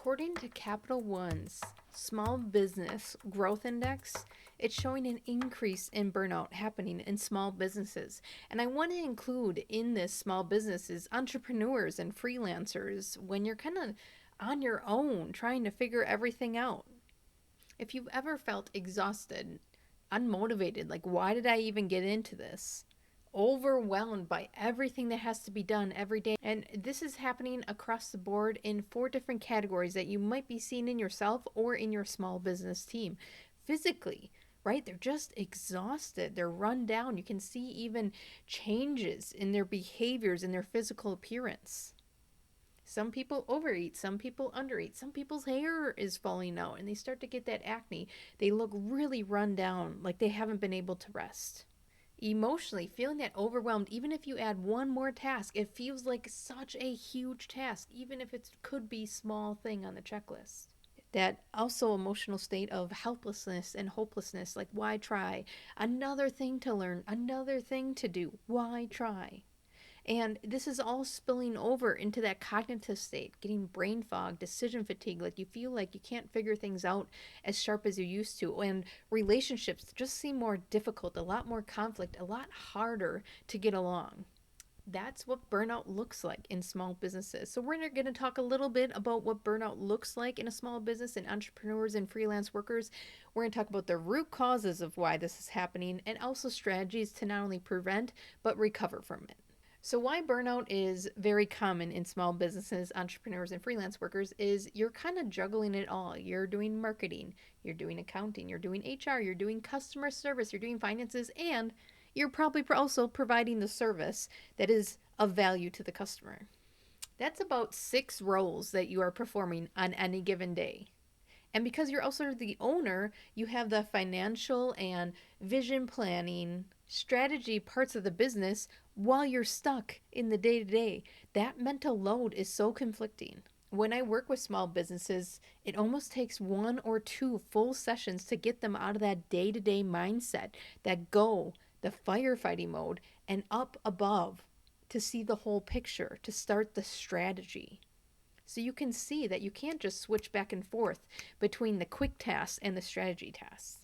According to Capital One's Small Business Growth Index, it's showing an increase in burnout happening in small businesses. And I want to include in this small businesses entrepreneurs and freelancers when you're kind of on your own trying to figure everything out. If you've ever felt exhausted, unmotivated, like why did I even get into this? Overwhelmed by everything that has to be done every day. And this is happening across the board in 4 different categories that you might be seeing in yourself or in your small business team. Physically, right? They're just exhausted. They're run down. You can see even changes in their behaviors, in their physical appearance. Some people overeat, some people undereat, some people's hair is falling out and they start to get that acne. They look really run down, like they haven't been able to rest. Emotionally, feeling that overwhelmed, even if you add one more task, it feels like such a huge task, even if it could be small thing on the checklist. That also emotional state of helplessness and hopelessness, like why try? Another thing to learn, another thing to do, why try? And this is all spilling over into that cognitive state, getting brain fog, decision fatigue, like you feel like you can't figure things out as sharp as you used to. And relationships just seem more difficult, a lot more conflict, a lot harder to get along. That's what burnout looks like in small businesses. So, we're going to talk a little bit about what burnout looks like in a small business and entrepreneurs and freelance workers. We're going to talk about the root causes of why this is happening and also strategies to not only prevent but recover from it. So, why burnout is very common in small businesses, entrepreneurs, and freelance workers is you're kind of juggling it all. You're doing marketing, you're doing accounting, you're doing HR, you're doing customer service, you're doing finances, and you're probably also providing the service that is of value to the customer. That's about 6 roles that you are performing on any given day. And because you're also the owner, you have the financial and vision planning, strategy parts of the business while you're stuck in the day to day. That mental load is so conflicting. When I work with small businesses, it almost takes 1 or 2 full sessions to get them out of that day to day mindset, the firefighting mode, and up above to see the whole picture, to start the strategy. So you can see that you can't just switch back and forth between the quick tasks and the strategy tasks.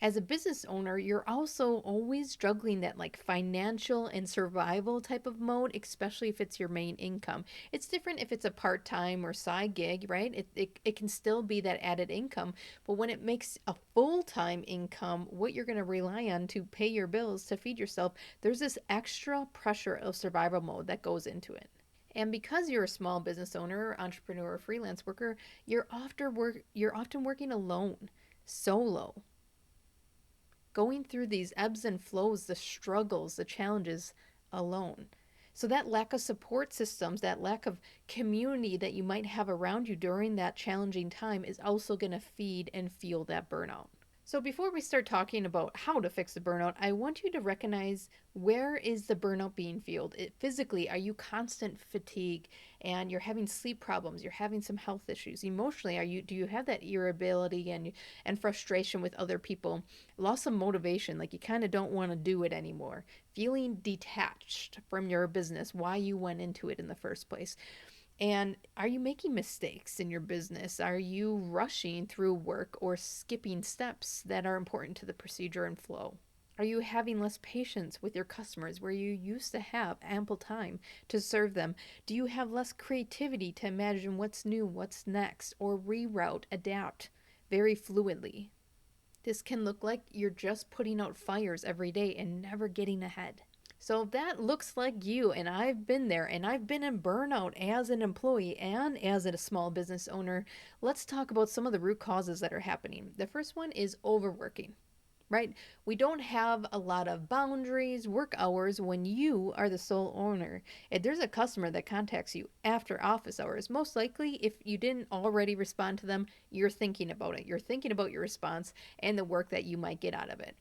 As a business owner, you're also always juggling that like financial and survival type of mode, especially if it's your main income. It's different if it's a part-time or side gig, right? It can still be that added income, but when it makes a full-time income, what you're going to rely on to pay your bills, to feed yourself, there's this extra pressure of survival mode that goes into it. And because you're a small business owner, entrepreneur, or freelance worker, you're often working alone, solo, going through these ebbs and flows, the struggles, the challenges alone. So that lack of support systems, that lack of community that you might have around you during that challenging time is also going to feed and fuel that burnout. So before we start talking about how to fix the burnout, I want you to recognize, where is the burnout being fueled? Physically, are you constant fatigue and you're having sleep problems, you're having some health issues? Emotionally, do you have that irritability and frustration with other people? Loss of motivation, like you kind of don't want to do it anymore. Feeling detached from your business, why you went into it in the first place. And are you making mistakes in your business? Are you rushing through work or skipping steps that are important to the procedure and flow? Are you having less patience with your customers where you used to have ample time to serve them? Do you have less creativity to imagine what's new, what's next, or reroute, adapt very fluidly? This can look like you're just putting out fires every day and never getting ahead. So if that looks like you, and I've been there, and I've been in burnout as an employee and as a small business owner, let's talk about some of the root causes that are happening. The first one is overworking, right? We don't have a lot of boundaries, work hours when you are the sole owner. If there's a customer that contacts you after office hours, most likely if you didn't already respond to them, you're thinking about it. You're thinking about your response and the work that you might get out of it.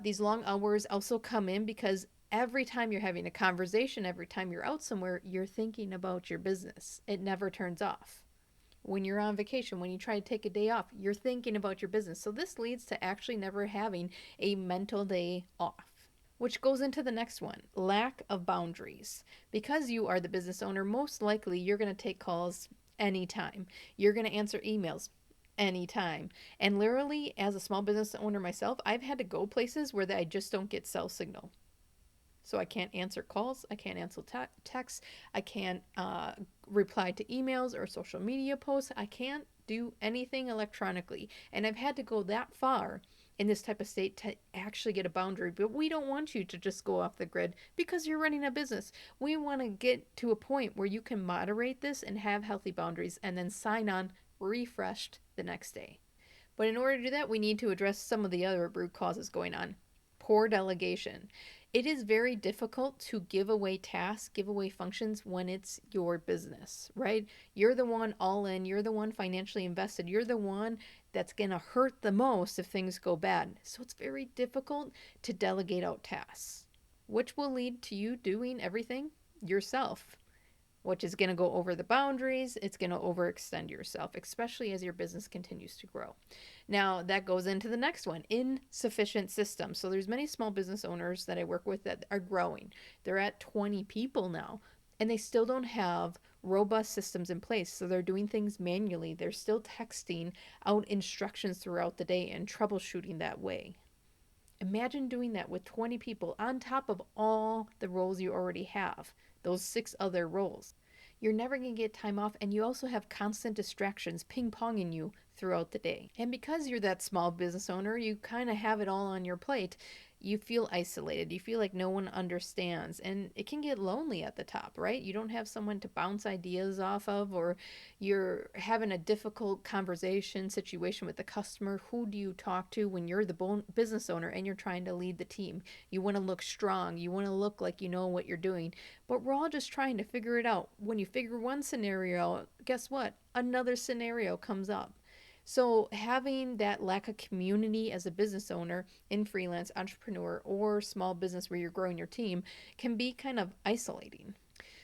These long hours also come in because every time you're having a conversation, every time you're out somewhere, you're thinking about your business. It never turns off. When you're on vacation, when you try to take a day off, you're thinking about your business. So this leads to actually never having a mental day off. Which goes into the next one, lack of boundaries. Because you are the business owner, most likely you're going to take calls anytime. You're going to answer emails anytime. And literally, as a small business owner myself, I've had to go places where I just don't get cell signal. So I can't answer calls, I can't answer texts, I can't reply to emails or social media posts. I can't do anything electronically. And I've had to go that far in this type of state to actually get a boundary. But we don't want you to just go off the grid because you're running a business. We want to get to a point where you can moderate this and have healthy boundaries and then sign on refreshed the next day. But in order to do that, we need to address some of the other root causes going on. Poor delegation. It is very difficult to give away tasks, give away functions when it's your business, right? You're the one all in, you're the one financially invested, you're the one that's going to hurt the most if things go bad. So it's very difficult to delegate out tasks, which will lead to you doing everything yourself, which is going to go over the boundaries. It's going to overextend yourself, especially as your business continues to grow. Now, that goes into the next one, insufficient systems. So there's many small business owners that I work with that are growing. They're at 20 people now, and they still don't have robust systems in place. So they're doing things manually. They're still texting out instructions throughout the day and troubleshooting that way. Imagine doing that with 20 people on top of all the roles you already have, those 6 other roles. You're never going to get time off, and you also have constant distractions ping ponging you throughout the day. And because you're that small business owner, you kind of have it all on your plate. You feel isolated. You feel like no one understands. And it can get lonely at the top, right? You don't have someone to bounce ideas off of, or you're having a difficult conversation situation with the customer. Who do you talk to when you're the business owner and you're trying to lead the team? You want to look strong. You want to look like you know what you're doing. But we're all just trying to figure it out. When you figure one scenario out, guess what? Another scenario comes up. So, having that lack of community as a business owner in freelance, entrepreneur, or small business where you're growing your team can be kind of isolating.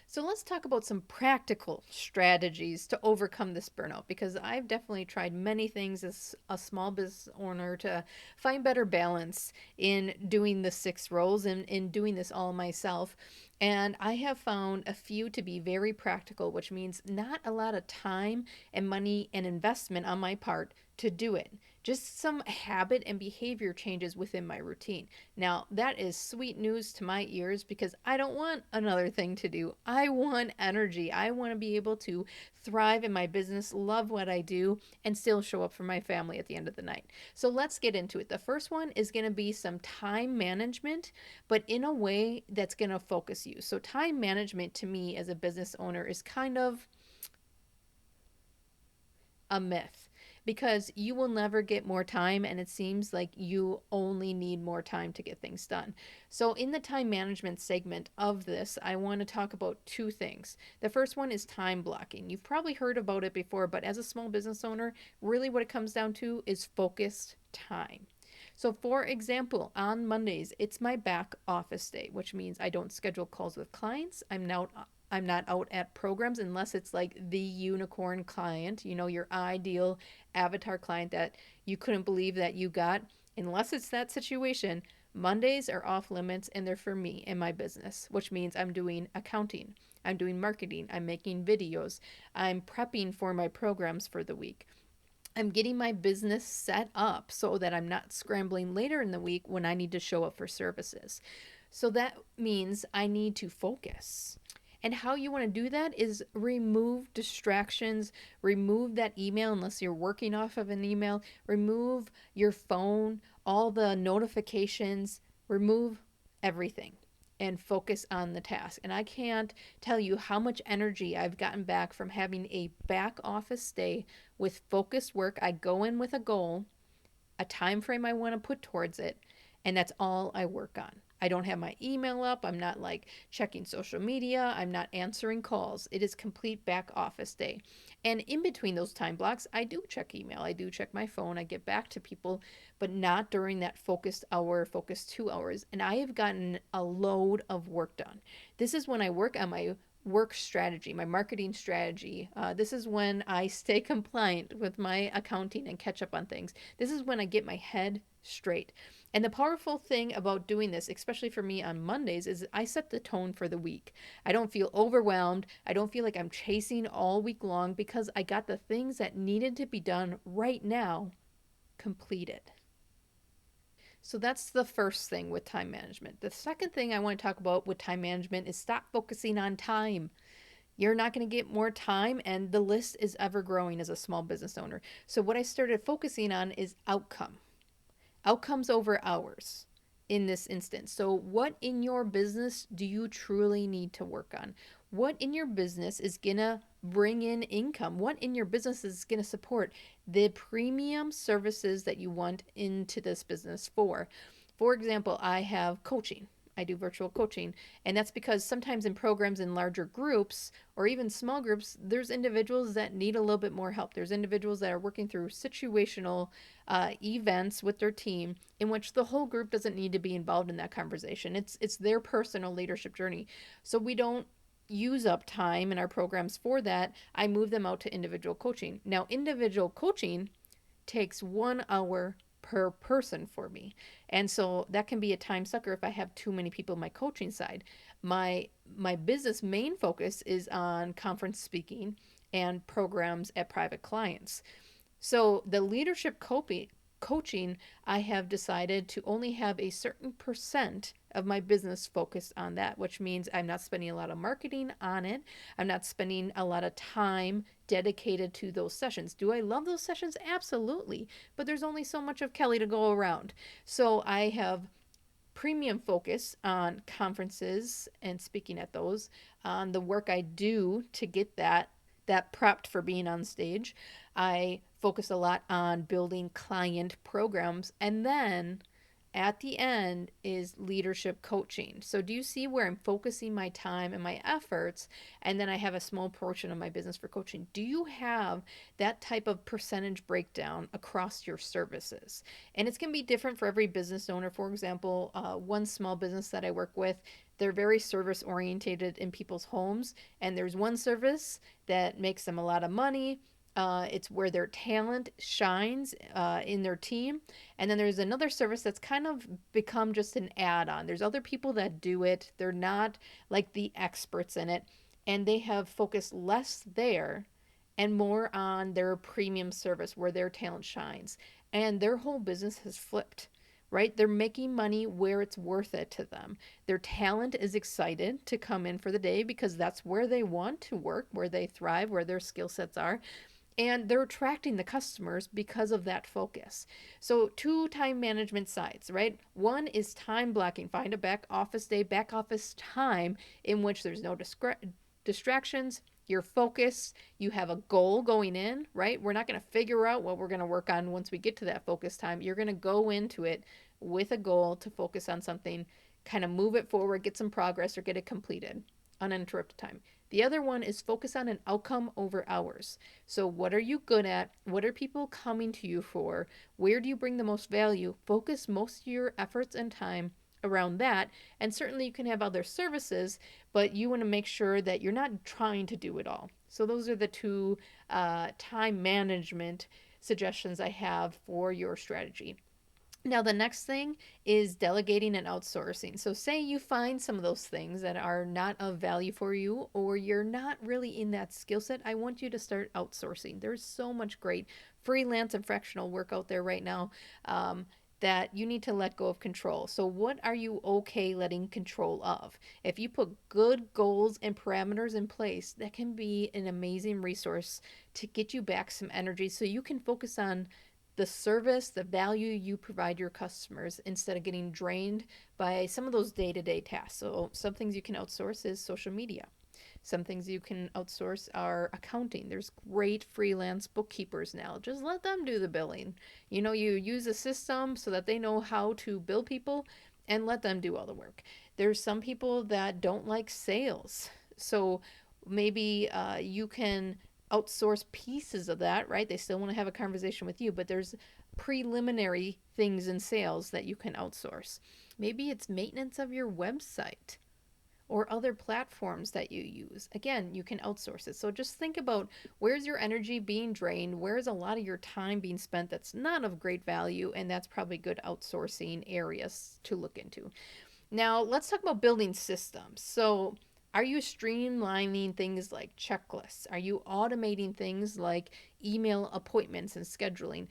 So, let's talk about some practical strategies to overcome this burnout, because I've definitely tried many things as a small business owner to find better balance in doing the 6 roles and in doing this all myself. And I have found a few to be very practical, which means not a lot of time and money and investment on my part to do it. Just some habit and behavior changes within my routine. Now, that is sweet news to my ears because I don't want another thing to do. I want energy. I want to be able to thrive in my business, love what I do, and still show up for my family at the end of the night. So let's get into it. The first one is going to be some time management, but in a way that's going to focus you. So, time management to me as a business owner is kind of a myth because you will never get more time, and it seems like you only need more time to get things done. So, in the time management segment of this, I want to talk about 2 things. The first one is time blocking. You've probably heard about it before, but as a small business owner, really what it comes down to is focused time. So, for example, on Mondays, it's my back office day, which means I don't schedule calls with clients. I'm not out at programs unless it's like the unicorn client, your ideal avatar client that you couldn't believe that you got. Unless it's that situation, Mondays are off limits and they're for me and my business, which means I'm doing accounting, I'm doing marketing, I'm making videos, I'm prepping for my programs for the week. I'm getting my business set up so that I'm not scrambling later in the week when I need to show up for services. So that means I need to focus. And how you want to do that is remove distractions, remove that email unless you're working off of an email, remove your phone, all the notifications, remove everything and focus on the task. And I can't tell you how much energy I've gotten back from having a back office day with focused work. I go in with a goal, a time frame I want to put towards it, and that's all I work on. I don't have my email up. I'm not like checking social media. I'm not answering calls. It is complete back office day. And in between those time blocks, I do check email. I do check my phone. I get back to people, but not during that focused hour, focused 2 hours. And I have gotten a load of work done. This is when I work on my work strategy, my marketing strategy. This is when I stay compliant with my accounting and catch up on things. This is when I get my head straight. And the powerful thing about doing this, especially for me on Mondays, is I set the tone for the week. I don't feel overwhelmed. I don't feel like I'm chasing all week long because I got the things that needed to be done right now completed. So that's the first thing with time management. The second thing I want to talk about with time management is stop focusing on time. You're not going to get more time, and the list is ever growing as a small business owner. So, what I started focusing on is outcomes over hours in this instance. So, what in your business do you truly need to work on? What in your business is going to bring in income? What in your business is going to support the premium services that you want into this business for? For example, I have coaching. I do virtual coaching. And that's because sometimes in programs in larger groups or even small groups, there's individuals that need a little bit more help. There's individuals that are working through situational events with their team in which the whole group doesn't need to be involved in that conversation. It's their personal leadership journey. So we don't use up time in our programs for that. I move them out to individual coaching. Now, individual coaching takes 1 hour per person for me. And so that can be a time sucker if I have too many people in my coaching side. My business main focus is on conference speaking and programs at private clients. So the leadership coaching, I have decided to only have a certain percent of my business focused on that, which means I'm not spending a lot of marketing on it. I'm not spending a lot of time dedicated to those sessions. Do I love those sessions? Absolutely. But there's only so much of Kelly to go around. So I have premium focus on conferences and speaking at those, on the work I do to get that prepped for being on stage. I focus a lot on building client programs, and then at the end is leadership coaching. So do you see where I'm focusing my time and my efforts, and then I have a small portion of my business for coaching? Do you have that type of percentage breakdown across your services? And it's going to be different for every business owner. For example, one small business that I work with, they're very service orientated in people's homes, and there's one service that makes them a lot of money. It's where their talent shines in their team. And then there's another service that's kind of become just an add on. There's other people that do it, they're not like the experts in it. And they have focused less there and more on their premium service where their talent shines. And their whole business has flipped, right? They're making money where it's worth it to them. Their talent is excited to come in for the day because that's where they want to work, where they thrive, where their skill sets are, and they're attracting the customers because of that focus. So two time management sides, right? One is time blocking. Find a back office day, back office time in which there's no distractions. You're focused. You have a goal going in, right? We're not going to figure out what we're going to work on once we get to that focus time. You're going to go into it with a goal to focus on something, kind of move it forward, get some progress, or get it completed. Uninterrupted time. The other one is focus on an outcome over hours. So, what are you good at? What are people coming to you for? Where do you bring the most value? Focus most of your efforts and time around that. And certainly, you can have other services, but you want to make sure that you're not trying to do it all. So, those are the two time management suggestions I have for your strategy. Now, the next thing is delegating and outsourcing. So, say you find some of those things that are not of value for you, or you're not really in that skill set. I want you to start outsourcing. There's so much great freelance and fractional work out there right now that you need to let go of control. So, what are you okay letting control of? If you put good goals and parameters in place, that can be an amazing resource to get you back some energy so you can focus on the service, the value you provide your customers instead of getting drained by some of those day to day tasks. So, some things you can outsource is social media. Some things you can outsource are accounting. There's great freelance bookkeepers now. Just let them do the billing. You use a system so that they know how to bill people and let them do all the work. There's some people that don't like sales. So maybe you can outsource pieces of that, right? They still want to have a conversation with you, but there's preliminary things in sales that you can outsource. Maybe it's maintenance of your website, or other platforms that you use. Again, you can outsource it. So just think about, where's your energy being drained? Where's a lot of your time being spent that's not of great value? And that's probably good outsourcing areas to look into. Now, let's talk about building systems. So, are you streamlining things like checklists? Are you automating things like email appointments and scheduling?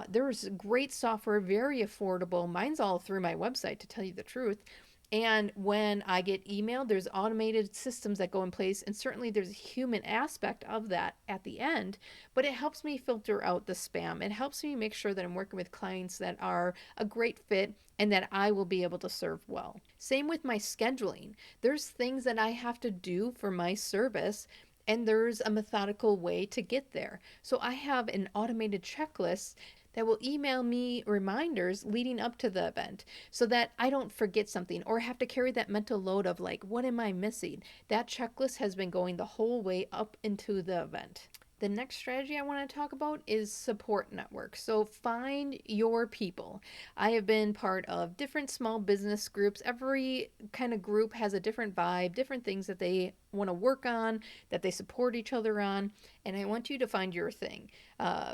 There's great software, very affordable. Mine's all through my website, to tell you the truth. And when I get emailed, there's automated systems that go in place. And certainly there's a human aspect of that at the end, but it helps me filter out the spam. It helps me make sure that I'm working with clients that are a great fit and that I will be able to serve well. Same with my scheduling. There's things that I have to do for my service, and there's a methodical way to get there. So I have an automated checklist that will email me reminders leading up to the event so that I don't forget something or have to carry that mental load of like, what am I missing? That checklist has been going the whole way up into the event. The next strategy I want to talk about is support network. So find your people. I have been part of different small business groups. Every kind of group has a different vibe, different things that they want to work on, that they support each other on, and I want you to find your thing.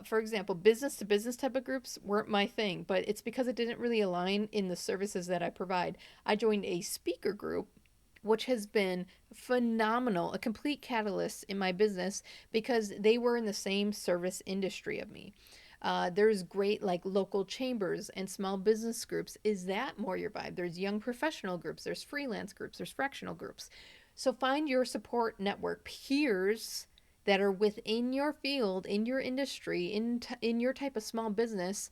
For example, business to business type of groups weren't my thing, but it's because it didn't really align in the services that I provide. I joined a speaker group, which has been phenomenal, a complete catalyst in my business because they were in the same service industry of me. There's great like local chambers and small business groups. Is that more your vibe? There's young professional groups, there's freelance groups, there's fractional groups. So find your support network, peers that are within your field, in your industry, in your type of small business,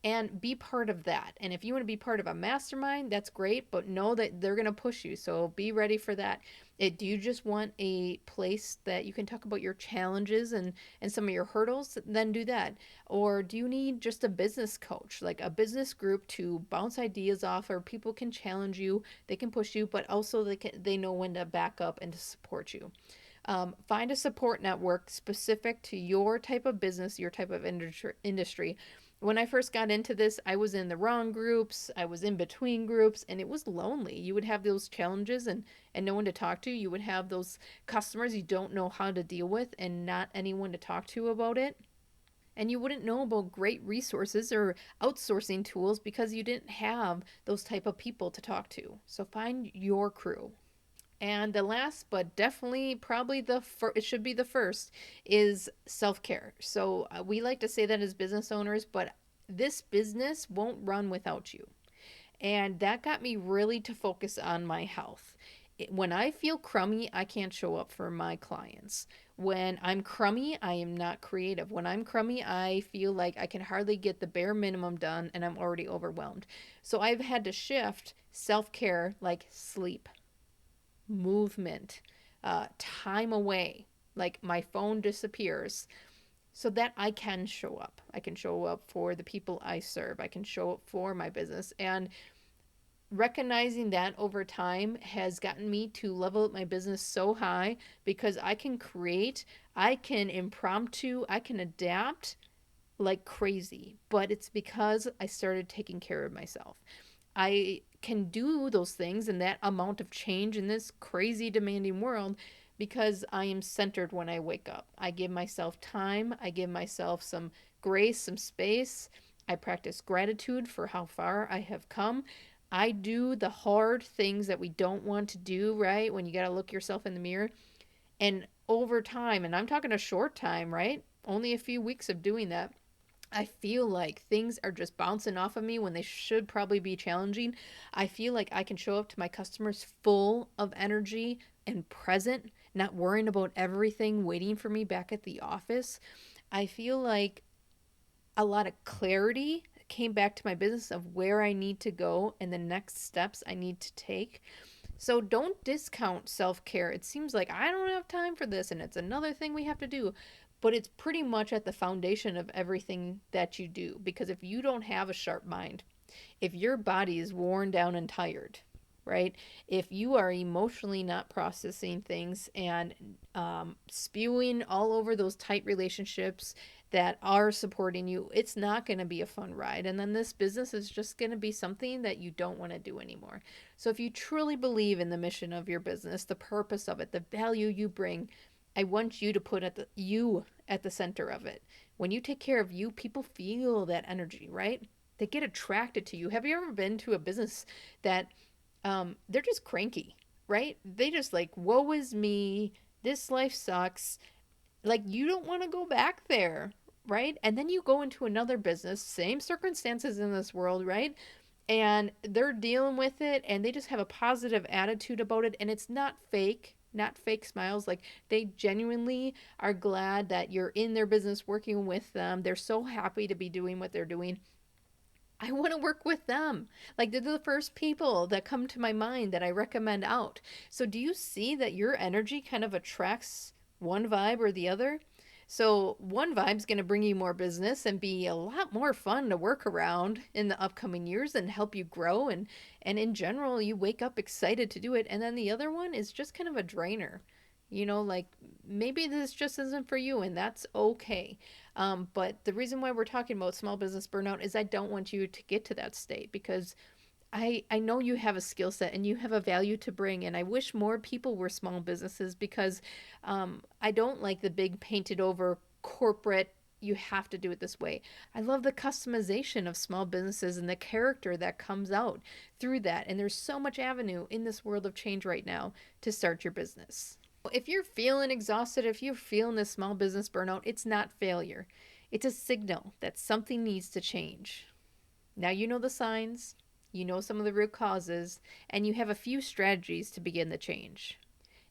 and be part of that. And if you want to be part of a mastermind, that's great, but know that they're going to push you. So be ready for that. Do you just want a place that you can talk about your challenges and some of your hurdles? Then do that. Or do you need just a business coach, like a business group to bounce ideas off, or people can challenge you, they can push you, but also they know when to back up and to support you. Find a support network specific to your type of business, your type of industry. When I first got into this, I was in the wrong groups, I was in between groups, and it was lonely. You would have those challenges and no one to talk to. You would have those customers you don't know how to deal with and not anyone to talk to about it. And you wouldn't know about great resources or outsourcing tools because you didn't have those type of people to talk to. So find your crew. And the last, but definitely probably it should be the first, is self care. So we like to say that as business owners, but this business won't run without you. And that got me really to focus on my health. When I feel crummy, I can't show up for my clients. When I'm crummy, I am not creative. When I'm crummy, I feel like I can hardly get the bare minimum done and I'm already overwhelmed. So I've had to shift self care like sleep, movement, time away, like my phone disappears, so that I can show up. I can show up for the people I serve. I can show up for my business. And recognizing that over time has gotten me to level up my business so high because I can create, I can impromptu, I can adapt like crazy. But it's because I started taking care of myself. I can do those things and that amount of change in this crazy demanding world because I am centered when I wake up. I give myself time, I give myself some grace, some space. I practice gratitude for how far I have come. I do the hard things that we don't want to do, right? When you got to look yourself in the mirror. And over time, and I'm talking a short time, right? Only a few weeks of doing that, I feel like things are just bouncing off of me when they should probably be challenging. I feel like I can show up to my customers full of energy and present, not worrying about everything waiting for me back at the office. I feel like a lot of clarity came back to my business of where I need to go and the next steps I need to take. So don't discount self care. It seems like I don't have time for this and it's another thing we have to do. But it's pretty much at the foundation of everything that you do. Because if you don't have a sharp mind, if your body is worn down and tired, right? If you are emotionally not processing things and spewing all over those tight relationships that are supporting you, it's not going to be a fun ride. And then this business is just going to be something that you don't want to do anymore. So if you truly believe in the mission of your business, the purpose of it, the value you bring, I want you to put you at the center of it. When you take care of you, people feel that energy, right? They get attracted to you. Have you ever been to a business that they're just cranky, right? They just like, woe is me. This life sucks. Like, you don't want to go back there, right? And then you go into another business, same circumstances in this world, right? And they're dealing with it and they just have a positive attitude about it. And it's not fake, not fake smiles. Like, they genuinely are glad that you're in their business working with them. They're so happy to be doing what they're doing. I want to work with them. Like, they're the first people that come to my mind that I recommend out. So, do you see that your energy kind of attracts one vibe or the other? So, one vibe's going to bring you more business and be a lot more fun to work around in the upcoming years and help you grow. And in general, you wake up excited to do it. And then the other one is just kind of a drainer. Like, maybe this just isn't for you, and that's okay. But the reason why we're talking about small business burnout is I don't want you to get to that state because I know you have a skill set and you have a value to bring. And I wish more people were small businesses because I don't like the big painted over corporate, you have to do it this way. I love the customization of small businesses and the character that comes out through that. And there's so much avenue in this world of change right now to start your business. If you're feeling exhausted, if you're feeling this small business burnout, it's not failure. It's a signal that something needs to change. Now you know the signs, you know some of the root causes, and you have a few strategies to begin the change.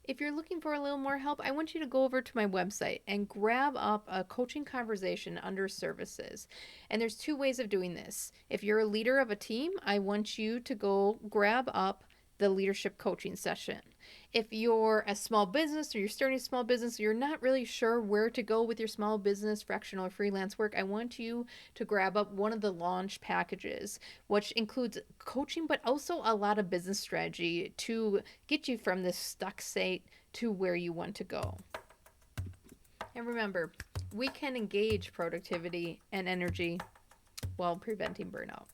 If you're looking for a little more help, I want you to go over to my website and grab up a coaching conversation under services. And there's two ways of doing this. If you're a leader of a team, I want you to go grab up the leadership coaching session. If you're a small business or you're starting a small business, or you're not really sure where to go with your small business, fractional or freelance work, I want you to grab up one of the launch packages, which includes coaching, but also a lot of business strategy to get you from this stuck state to where you want to go. And remember, we can engage productivity and energy while preventing burnout.